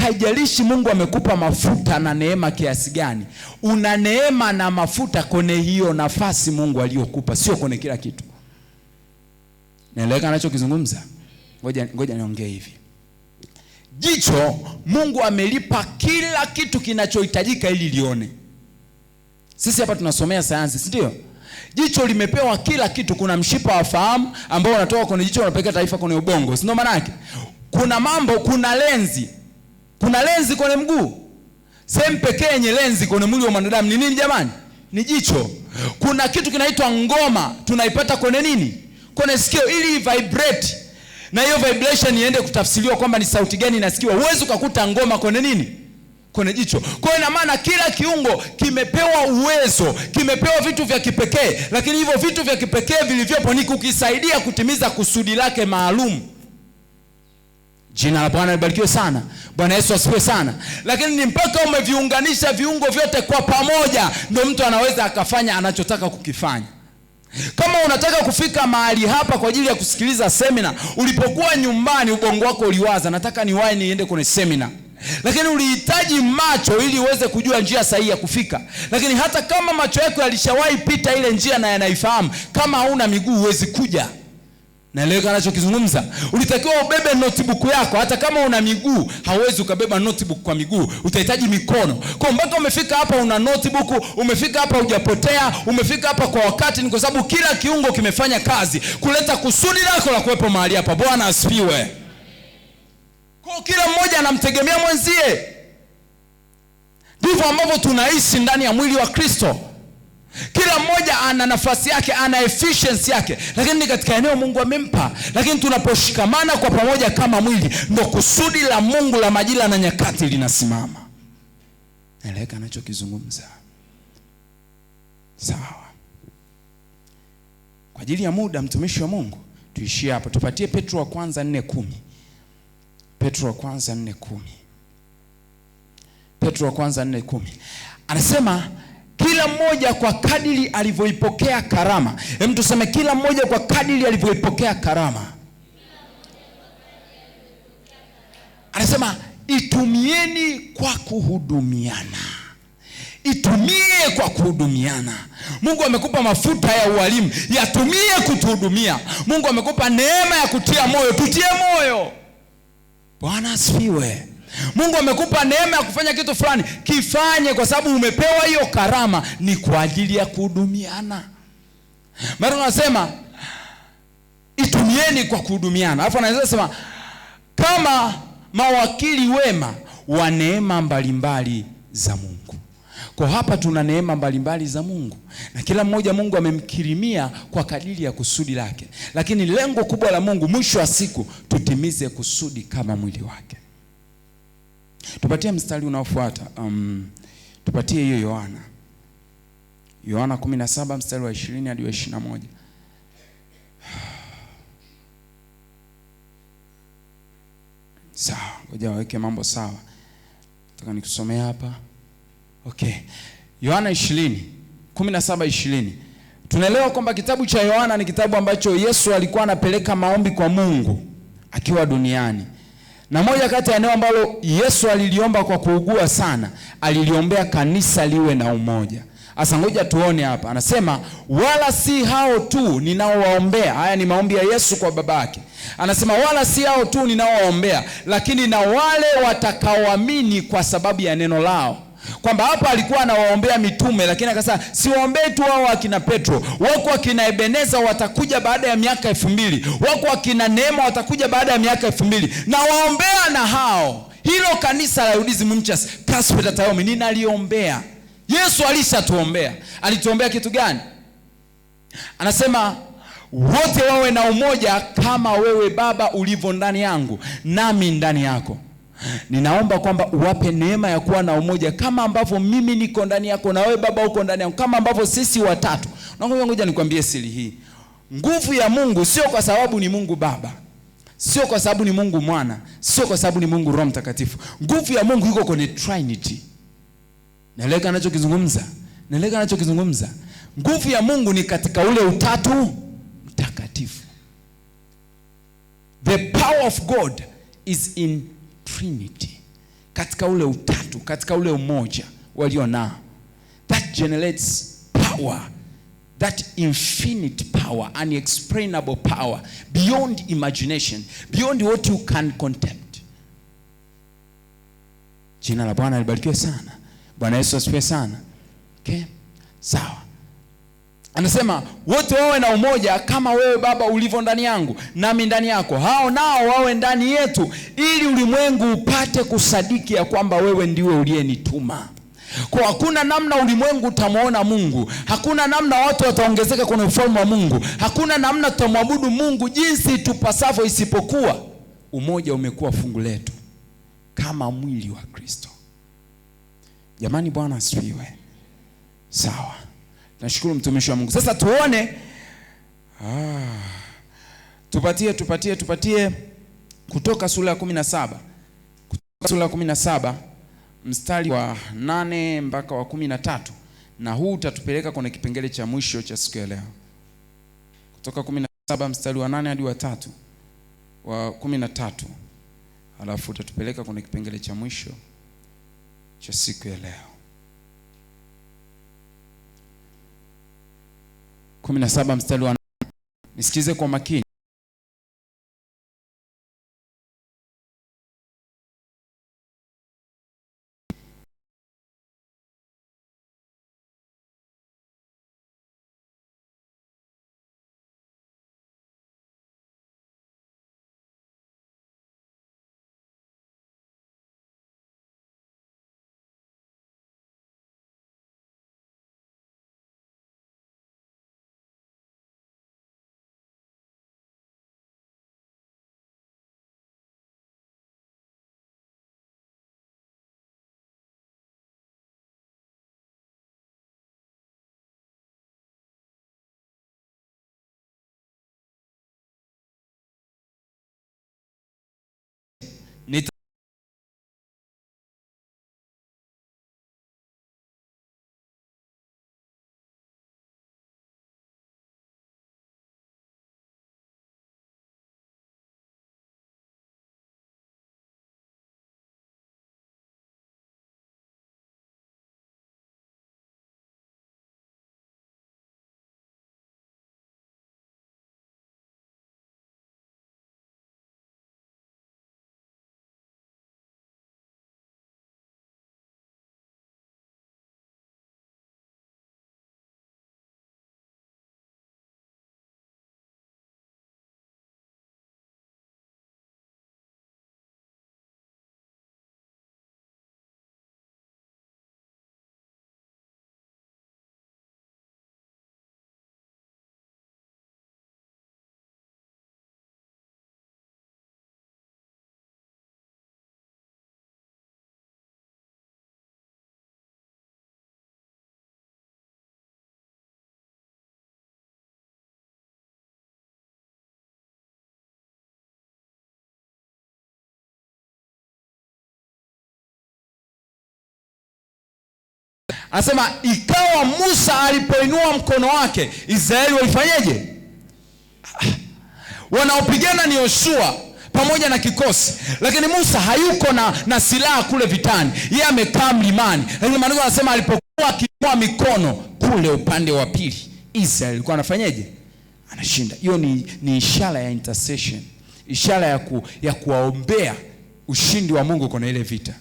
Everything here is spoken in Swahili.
haijalishi Mungu amekupa mafuta na neema kiasi gani, una neema na mafuta kwenye hiyo nafasi Mungu aliyokupa, sio kwenye kila kitu. Naeleweka anachokizungumza? Ngoja niongee hivi. Jicho Mungu amelipa kila kitu kinachohitajika ili lione. Sisi hapa tunasomea sayansi, si ndio? Jicho limepewa kila kitu. Kuna mshipa wa fahamu ambao unatoka kwenye jicho unapeleka taarifa kwenye ubongo, si ndio? Maana yake kuna mambo, kuna lenzi. Kuna lenzi kwenye mguu. Sehemu pekee yenye lenzi kwenye mwili wa mwanadamu ni nini jamani? Ni jicho. Kuna kitu kinaitwa ngoma, tunaipata kwenye nini? Kwenye sikio, ili vibrate. Na hiyo vibration iende kutafsiriwa kwamba ni sauti gani inasikiwa. Huwezi ukakuta ngoma kwenye nini? Kwenye jicho. Kwa hiyo ina maana kila kiungo kimepewa uwezo, kimepewa vitu vya kipekee, lakini hivyo vitu vya kipekee vilivyopo ni kukisaidia kutimiza kusudi lake maalum. Jina la Bwana libarikiwe sana. Bwana Yesu asifiwe sana. Lakini ni mpaka umeviunganisha viungo vyote kwa pamoja ndio mtu anaweza akafanya anachotaka kukifanya. Kama unataka kufika mahali hapa kwa ajili ya kusikiliza semina, ulipokuwa nyumbani ubongo wako uliwaza nataka niwahi niende kwenye semina. Lakini ulihitaji macho ili uweze kujua njia sahihi ya kufika. Lakini hata kama macho yako yalishawahi pita ile njia na yanaifahamu, kama hauna miguu huwezi kuja. Naeleweka anachokizungumza? Ulitakiwa ubebe notebook yako, hata kama una miguu hauwezi ukabeba notebook kwa miguu, utahitaji mikono. Kwa mpaka umefika hapa una notebook, umefika hapa hujapotea, umefika hapa kwa wakati, ni kwa sababu kila kiungo kimefanya kazi kuleta kusudi lako la kuwepo mahali hapa. Bwana asifiwe. Kwa kila mmoja anamtegemea mwenzie. Ndivyo ambavyo tunaishi ndani ya mwili wa Kristo. Kila mmoja ana nafasi yake, ana efficiency yake, lakini ni katika eneo Mungu amempa. Lakini tunaposhikamana kwa pamoja kama mwili, ndio kusudi la Mungu la majira na nyakati linasimama. Naeleweka anachokizungumza? Sawa. Kwa ajili ya muda, mtumishi wa Mungu, tuishie hapa. Tupatie Petro wa kwanza 4:10. Petro wa kwanza 4:10. Petro wa kwanza 4:10. Anasema kila mmoja kwa kadiri alivyoipokea karama. Hem, tuseme kila mmoja kwa kadiri alivyoipokea karama. Anasema itumieni kwa kuhudumiana. Itumie kwa kuhudumiana. Mungu amekupa mafuta ya ualimu, yatumie kutuhudumia. Mungu amekupa neema ya kutia moyo, tutie moyo. Bwana asifiwe. Mungu amekupa neema ya kufanya kitu fulani, kifanye, kwa sababu umepewa hiyo karama ni kwa ajili ya kuhudumiana. Maana unasema itumieni kwa kuhudumiana. Alafu anaweza sema kama mawakili wema wa neema mbalimbali za Mungu. Kwa hapa tuna neema mbalimbali za Mungu, na kila mmoja Mungu amemkirimia kwa kadiri ya kusudi lake. Lakini lengo kubwa la Mungu mwisho wa siku tutimize kusudi kama mwili wake. Tupatie mstari unaofuata. Tupatie hiyo Yohana 17 mstari wa 20 hadi wa 21. Sawa, ngoja waweke mambo sawa. Nataka nikusomea hapa. Okay. Yohana 17:20. Tunaelewa kwamba kitabu cha Yohana ni kitabu ambacho Yesu alikuwa anapeleka maombi kwa Mungu akiwa duniani. Na moja kati ya eneo ambalo Yesu aliliomba kwa kuugua sana, aliliombea kanisa liwe na umoja. Asa ngoja tuone hapa. Anasema wala si hao tu ninaowaombea. Haya ni maombi ya Yesu kwa babake. Anasema wala si hao tu ninaowaombea, lakini na wale watakaoamini kwa sababu ya neno lao. Kwamba hapa alikuwa anawaombea mitume, lakini akasema siwaombee tu wao akina Petro. Wako akina Ebeneza watakuja baada ya miaka 2000. Wako akina Neema watakuja baada ya miaka 2000. Na waombea na hao. Hilo kanisa la Udizim Munchas, Kasper Taomi, ninaliombea. Yesu alishatuombea. Alituombea kitu gani? Anasema wote wawe na umoja kama wewe Baba ulivyo ndani yangu nami ndani yako. Ninaomba kwamba uwape neema ya kuwa na umoja kama ambavyo mimi niko ndani yako na wewe Baba uko ndani yangu, kama ambavyo sisi watatu. Ngoja nikwambie siri hii. Nguvu ya Mungu sio kwa sababu ni Mungu Baba, sio kwa sababu ni Mungu Mwana, sio kwa sababu ni Mungu Roho Mtakatifu. Nguvu ya Mungu iko kwenye Trinity. Naeleka anachokizungumza. Nguvu ya Mungu ni katika ule utatu mtakatifu. The power of God is in Trinity. katika ule utatu, katika ule umoja walionao. That generates power, that infinite power, unexplainable power, beyond imagination, beyond what you can contempt. Jina la Bwana libarikiwe sana. Bwana Yesu asifiwe sana. Okay? Sawa. Anasema wote wawe na umoja kama wewe Baba ulivyo ndani yangu nami ndani yako, hao nao wawe ndani yetu, ili ulimwengu upate kusadiki ya kwamba wewe ndiwe uliyenituma. Kwa hakuna namna ulimwengu utamuona Mungu, hakuna namna watu wataongezeka kwenye ufalme wa Mungu, hakuna namna tutamwabudu Mungu jinsi tupasavyo, isipokuwa umoja umekuwa fungu letu kama mwili wa Kristo. Jamani, Bwana asifiwe. Sawa. Nashukuru mtumishi wa Mungu. Sasa tuone tupatie Kutoka sura ya 17. Kutoka sura ya 17 mstari wa 8 mpaka wa 13, na huu utatupeleka kwenye kipengele cha mwisho cha siku ya leo. Kutoka 17 mstari wa 8 hadi wa 3 wa 13, alafu utatupeleka kwenye kipengele cha mwisho cha siku ya leo. 17 mstari wa 8. Nisikize kwa makini. Anasema ikawa Musa alipoinua mkono wake, Israeli walifanyaje? Wanaopigana ni Yoshua pamoja na kikosi, lakini Musa hayuko na silaha kule vitani, yeye amekaa mlimani. Lakini maandiko yanasema alipokuwa akiinua mikono kule upande wa pili, Israeli alikuwa anafanyaje? Anashinda. Hiyo ni ishara ya intercession, ishara ya kuwaombea ushindi wa Mungu kwenye ile vita.